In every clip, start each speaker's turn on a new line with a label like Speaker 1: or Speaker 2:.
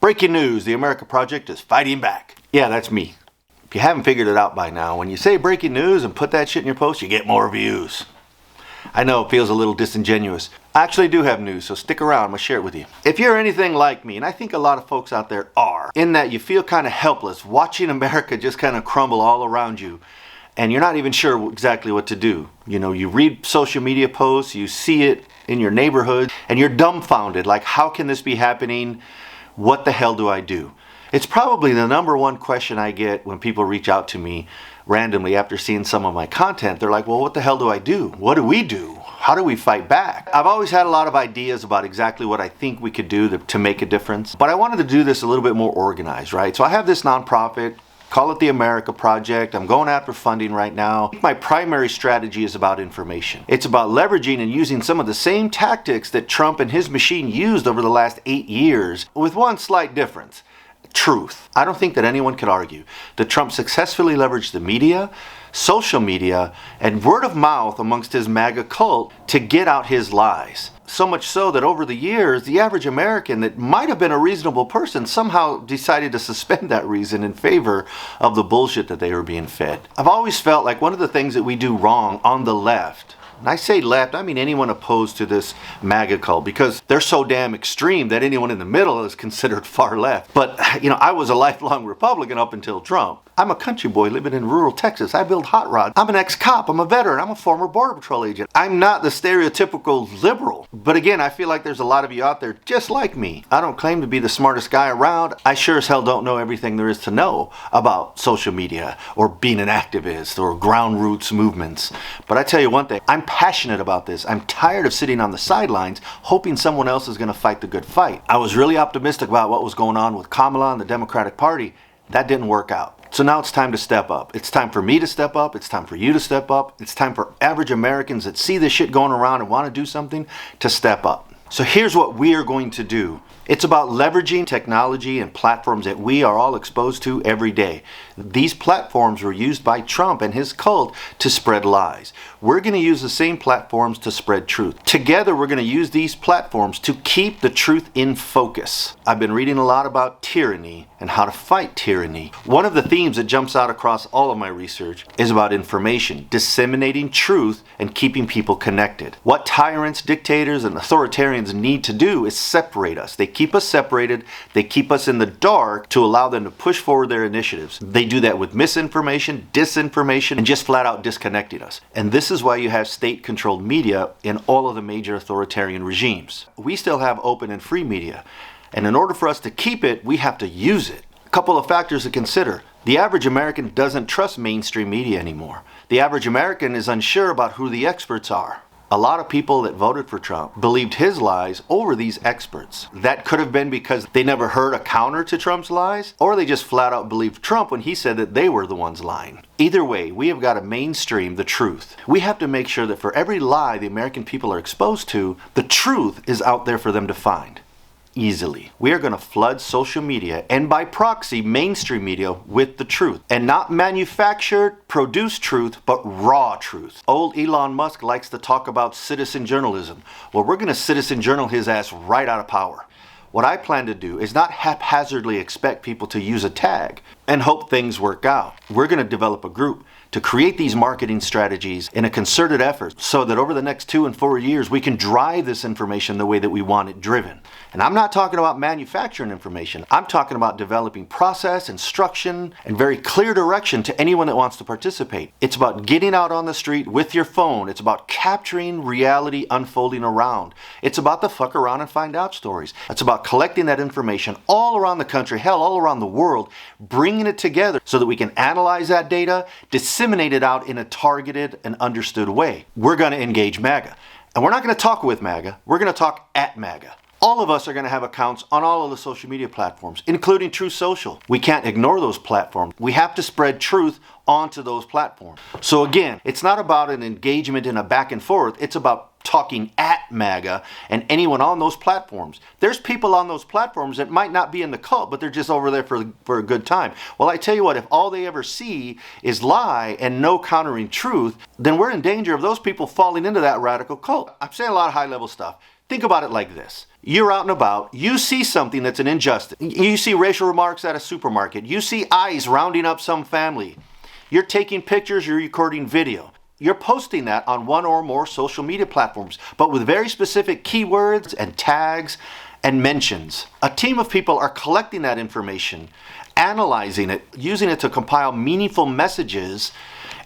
Speaker 1: Breaking news, the America Project is fighting back. Yeah, that's me. If you haven't figured it out by now, when you say breaking news and put that shit in your post, you get more views. I know it feels a little disingenuous. I actually do have news, so stick around, I'm gonna share it with you. If you're anything like me, and I think a lot of folks out there are, in that you feel kind of helpless, watching America just kind of crumble all around you, and you're not even sure exactly what to do. You know, you read social media posts, you see it in your neighborhood, and you're dumbfounded, like, how can this be happening? What the hell do I do? It's probably the number one question I get when people reach out to me randomly after seeing some of my content. They're like, well, what the hell do I do? What do we do? How do we fight back? I've always had a lot of ideas about exactly what I think we could do to make a difference, but I wanted to do this a little bit more organized, right? So I have this nonprofit, call it the America Project. I'm going after funding right now. My primary strategy is about information. It's about leveraging and using some of the same tactics that Trump and his machine used over the last 8 years, with one slight difference. Truth. I don't think that anyone could argue that Trump successfully leveraged the media, social media, and word of mouth amongst his MAGA cult to get out his lies. So much so that over the years, the average American that might have been a reasonable person somehow decided to suspend that reason in favor of the bullshit that they were being fed. I've always felt like one of the things that we do wrong on the left, and I say left, I mean anyone opposed to this MAGA cult, because they're so damn extreme that anyone in the middle is considered far left. But, you know, I was a lifelong Republican up until Trump. I'm a country boy living in rural Texas. I build hot rods. I'm an ex-cop. I'm a veteran. I'm a former Border Patrol agent. I'm not the stereotypical liberal. But again, I feel like there's a lot of you out there just like me. I don't claim to be the smartest guy around. I sure as hell don't know everything there is to know about social media or being an activist or ground roots movements. But I tell you one thing, I'm passionate about this. I'm tired of sitting on the sidelines hoping someone else is going to fight the good fight. I was really optimistic about what was going on with Kamala and the Democratic Party. That didn't work out. So now it's time to step up. It's time for me to step up. It's time for you to step up. It's time for average Americans that see this shit going around and want to do something to step up. So here's what we are going to do. It's about leveraging technology and platforms that we are all exposed to every day. These platforms were used by Trump and his cult to spread lies. We're going to use the same platforms to spread truth. Together, we're going to use these platforms to keep the truth in focus. I've been reading a lot about tyranny and how to fight tyranny. One of the themes that jumps out across all of my research is about information, disseminating truth, and keeping people connected. What tyrants, dictators, and authoritarians need to do is separate us. They keep us separated. They keep us in the dark to allow them to push forward their initiatives. They do that with misinformation, disinformation, and just flat out disconnecting us. And this is why you have state-controlled media in all of the major authoritarian regimes. We still have open and free media. And in order for us to keep it, we have to use it. A couple of factors to consider. The average American doesn't trust mainstream media anymore. The average American is unsure about who the experts are. A lot of people that voted for Trump believed his lies over these experts. That could have been because they never heard a counter to Trump's lies, or they just flat out believed Trump when he said that they were the ones lying. Either way, we have got to mainstream the truth. We have to make sure that for every lie the American people are exposed to, the truth is out there for them to find. Easily. We are going to flood social media and by proxy mainstream media with the truth, and not manufactured, produced truth, but raw truth. Old Elon Musk likes to talk about citizen journalism. Well, we're going to citizen journal his ass right out of power. What I plan to do is not haphazardly expect people to use a tag and hope things work out. We're going to develop a group to create these marketing strategies in a concerted effort so that over the next 2 and 4 years we can drive this information the way that we want it driven. And I'm not talking about manufacturing information. I'm talking about developing process, instruction, and very clear direction to anyone that wants to participate. It's about getting out on the street with your phone. It's about capturing reality unfolding around. It's about the fuck around and find out stories. It's about collecting that information all around the country, hell, all around the world, bringing it together so that we can analyze that data, disseminate it out in a targeted and understood way. We're going to engage MAGA. And we're not going to talk with MAGA. We're going to talk at MAGA. All of us are going to have accounts on all of the social media platforms, including Truth Social. We can't ignore those platforms. We have to spread truth onto those platforms. So again, it's not about an engagement in a back and forth. It's about talking at MAGA and anyone on those platforms. There's people on those platforms that might not be in the cult, but they're just over there for a good time. Well, I tell you what, if all they ever see is lie and no countering truth, then we're in danger of those people falling into that radical cult. I'm saying a lot of high-level stuff. Think about it like this. You're out and about, you see something that's an injustice. You see racial remarks at a supermarket. You see ICE rounding up some family. You're taking pictures, you're recording video. You're posting that on one or more social media platforms, but with very specific keywords and tags and mentions. A team of people are collecting that information, analyzing it, using it to compile meaningful messages,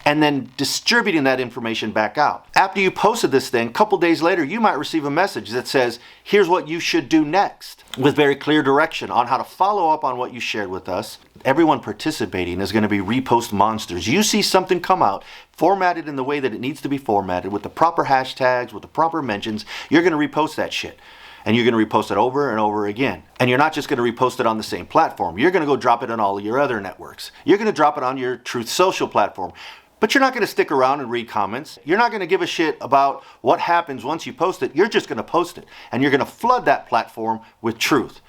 Speaker 1: and then distributing that information back out. After you posted this thing, a couple days later, you might receive a message that says, here's what you should do next, with very clear direction on how to follow up on what you shared with us. Everyone participating is going to be repost monsters. You see something come out, formatted in the way that it needs to be formatted, with the proper hashtags, with the proper mentions, you're going to repost that shit. And you're going to repost it over and over again. And you're not just going to repost it on the same platform. You're going to go drop it on all of your other networks. You're going to drop it on your Truth Social platform. But you're not going to stick around and read comments. You're not going to give a shit about what happens once you post it. You're just going to post it. And you're going to flood that platform with truth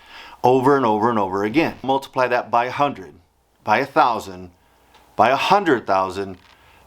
Speaker 1: over and over and over again. Multiply that by 100, by 1,000, by 100,000,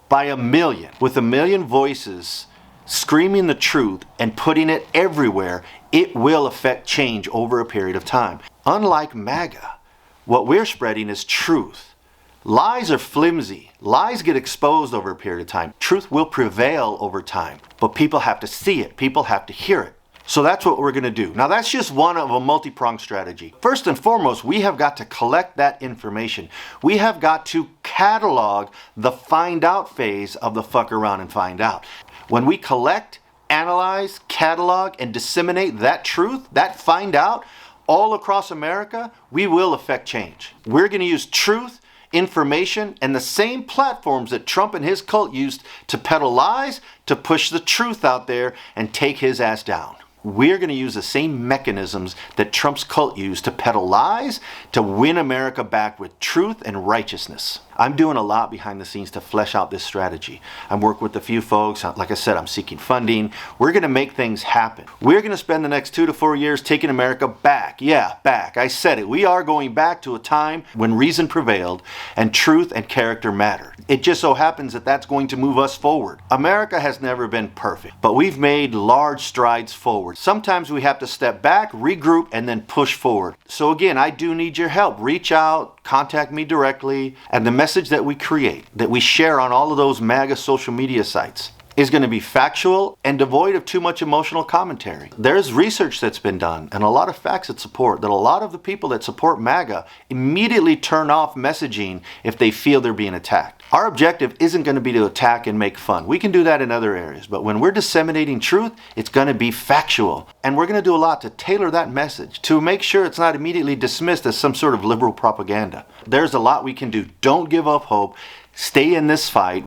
Speaker 1: by 1,000,000. With 1,000,000 voices screaming the truth and putting it everywhere, it will affect change over a period of time. Unlike MAGA, what we're spreading is truth. Lies are flimsy. Lies get exposed over a period of time. Truth will prevail over time, but people have to see it. People have to hear it. So that's what we're going to do. Now that's just one of a multi-pronged strategy. First and foremost, we have got to collect that information. We have got to catalog the find out phase of the fuck around and find out. When we collect, analyze, catalog, and disseminate that truth, that find out, all across America, we will affect change. We're going to use truth, information, and the same platforms that Trump and his cult used to peddle lies to push the truth out there and take his ass down. We're going to use the same mechanisms that Trump's cult used to peddle lies to win America back with truth and righteousness. I'm doing a lot behind the scenes to flesh out this strategy. I'm working with a few folks. Like I said, I'm seeking funding. We're going to make things happen. We're going to spend the next 2 to 4 years taking America back. Yeah, back. I said it. We are going back to a time when reason prevailed and truth and character mattered. It just so happens that that's going to move us forward. America has never been perfect, but we've made large strides forward. Sometimes we have to step back, regroup, and then push forward. So again, I do need your help. Reach out, contact me directly, and the message that we create, that we share on all of those MAGA social media sites, is going to be factual and devoid of too much emotional commentary. There's research that's been done and a lot of facts that support that a lot of the people that support MAGA immediately turn off messaging if they feel they're being attacked. Our objective isn't going to be to attack and make fun. We can do that in other areas, but when we're disseminating truth, it's going to be factual. And we're going to do a lot to tailor that message to make sure it's not immediately dismissed as some sort of liberal propaganda. There's a lot we can do. Don't give up hope. Stay in this fight.